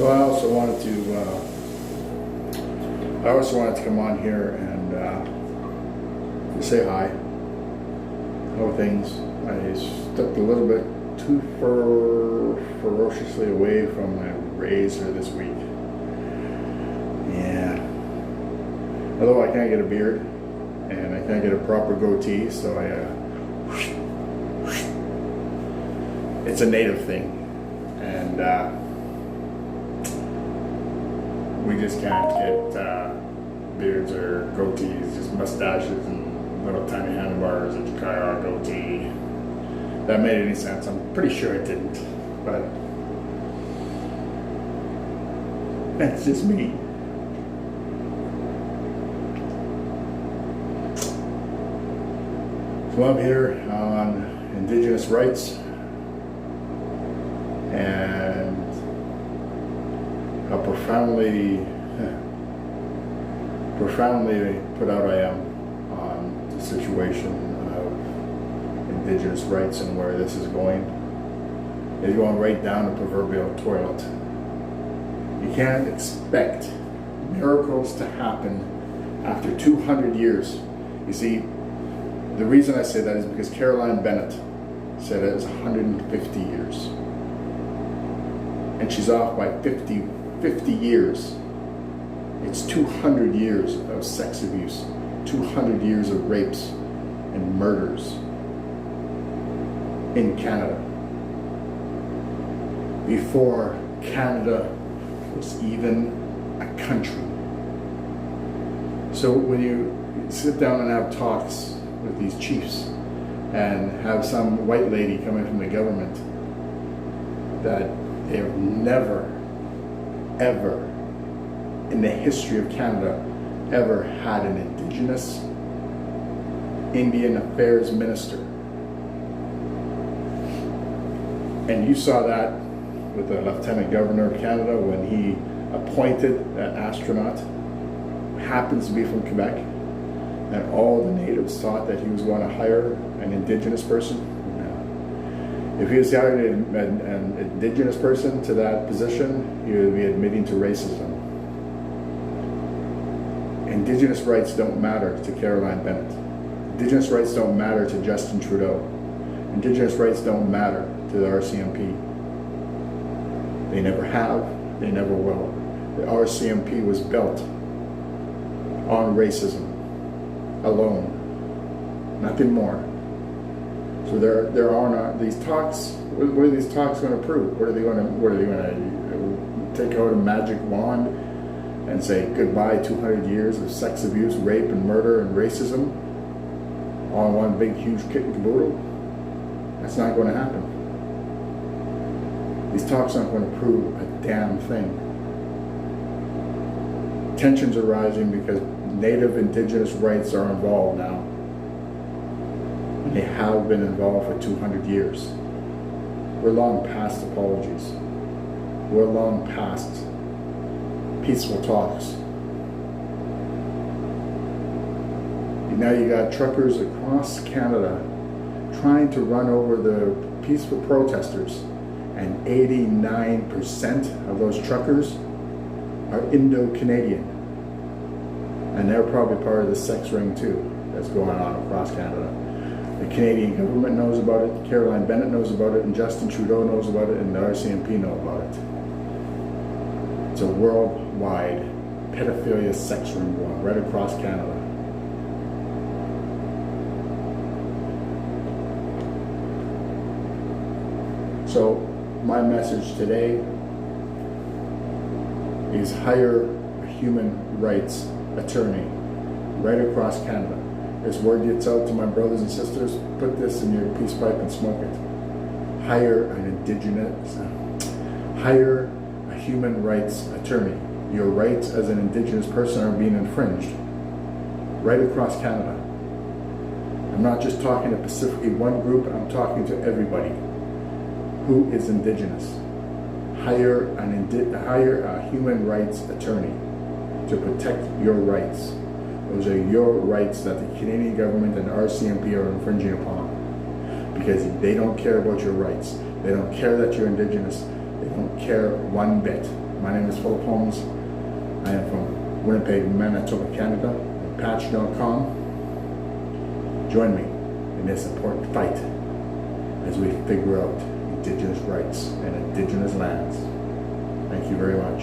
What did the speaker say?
So I also wanted to come on here and say hi. How are things? I stepped a little bit too ferociously away from my razor this week. Yeah. Although I can't get a beard and I can't get a proper goatee, so it's a native thing, and we just can't get beards or goatees, just mustaches and little tiny handlebars, a Jakar goatee. That made any sense? I'm pretty sure it didn't, but that's just me. So I'm here on Indigenous rights and how profoundly put out I am on the situation of Indigenous rights and where this is going. It's going right down the proverbial toilet. You can't expect miracles to happen after 200 years. You see, the reason I say that is because Caroline Bennett said it was 150 years. And she's off by 50 years. It's 200 years of sex abuse, 200 years of rapes and murders in Canada. Before Canada was even a country. So when you sit down and have talks with these chiefs and have some white lady coming from the government that they have never, ever in the history of Canada ever had an Indigenous Indian Affairs Minister. And you saw that with the Lieutenant Governor of Canada when he appointed that astronaut who happens to be from Quebec, and all the natives thought that he was going to hire an Indigenous person. No. If he was hiring an Indigenous person to that position, he would be admitting to racism. Indigenous rights don't matter to Caroline Bennett. Indigenous rights don't matter to Justin Trudeau. Indigenous rights don't matter to the RCMP. They never have, they never will. The RCMP was built on racism alone, nothing more. So there are not these talks. What are these talks going to prove? What are they going to take out a magic wand and say goodbye 200 years of sex abuse, rape and murder and racism all in one big huge kit and caboodle? That's not going to happen. These talks aren't going to prove a damn thing. Tensions are rising because Native Indigenous rights are involved now. And they have been involved for 200 years. We're long past apologies. We're long past peaceful talks. Now you got truckers across Canada trying to run over the peaceful protesters, and 89% of those truckers are Indo-Canadian. And they're probably part of the sex ring too that's going on across Canada. The Canadian government knows about it, Caroline Bennett knows about it, and Justin Trudeau knows about it, and the RCMP know about it. It's a worldwide pedophilia sex ring going right across Canada. So my message today is hire a human rights attorney right across Canada. This word gets out to my brothers and sisters, put this in your peace pipe and smoke it. Hire a human rights attorney. Your rights as an Indigenous person are being infringed right across Canada. I'm not just talking to specifically one group, I'm talking to everybody who is Indigenous. Hire a human rights attorney to protect your rights. Those are your rights that the Canadian government and RCMP are infringing upon, because they don't care about your rights. They don't care that you're Indigenous. They don't care one bit. My name is Philip Holmes. I am from Winnipeg, Manitoba, Canada, and Patch.com. Join me in this important fight as we figure out Indigenous rights and Indigenous lands. Thank you very much.